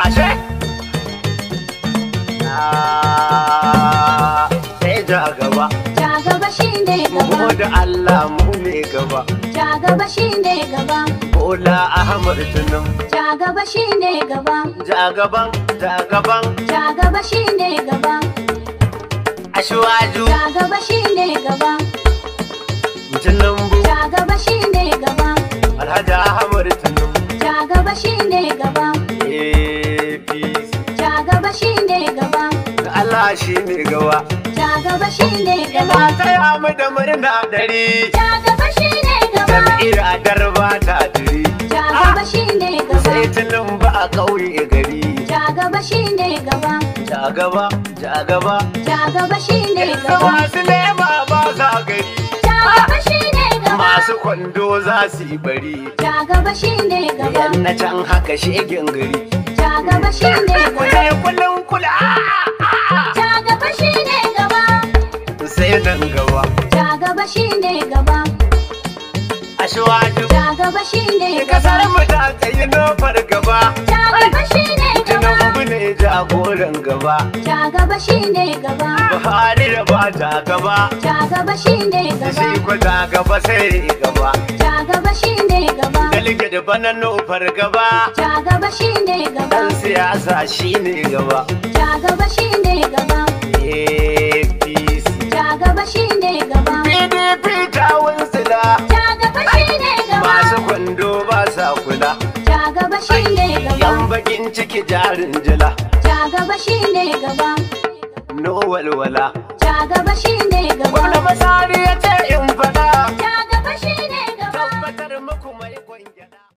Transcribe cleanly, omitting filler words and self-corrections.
Ashe? Sai ja gaba. Ja gaba shine gaba. Mu da Allah mu ne gaba. Ja gaba shine gaba. Bola Ahmad Tinubu. Ja gaba shine gaba. Ja gaban, ja gaban. Ja gaba shine gaba. Ashwaju. Ja gaba shine gaba. Tinubu. Ja gaba shine gaba. Alhaji Ahmad Tinubu. Ja gaba shine gaba. APC. Ja gaba shine gaba. Allah shi ne gaba. Ja gaba shine Ina gaba. taya mu da murna dari. Ja gaba shine gaba. Jam'iyyar Adarba ta diri. Ja gaba shine gaba. Sai Tinubu a ƙauye gari. Ja gaba shine gaba. Ja gaba, ja gaba. Ja gaba shine gaba. Masu lema ba sa gari. Ja gaba shine gaba. Masu kwando za su yi bari. Ja gaba shine gaba. Yan na can haka shegen gari. Ja gaba shine gaba. Kulai kullum kula. Ja gaba shine gaba. Sai nan gaba. Ja gaba shine gaba. Ashwaju. Ja gaba shine gaba. Kasar mu ta tsayi nofar gaba. Ja gaba shine gaba. Tinubu ne jagoran gaba. Ja gaba shine gaba. Buhari da ba ta gaba. Ja gaba shine Shi gaba. ko ta gaba sai gaba. Ja gaba shine gaba. Dalge da bana nofar gaba. Ja gaba shine gaba. Dan siyasa shi ne gaba. Ja gaba shine gaba. APC. Ja gaba shine gaba. PDP ta wunsila. Ja gaba shine gaba. Masu kwando ba sa kula. Ja gaba shine gaba. Yan bakin ciki jarin jila. Ja gaba shine gaba. No walwala. Ja gaba shine gaba. Gwamna Masari ya ce in faɗa. Ja gaba shine gaba. Tabbatar muku mai kwangila.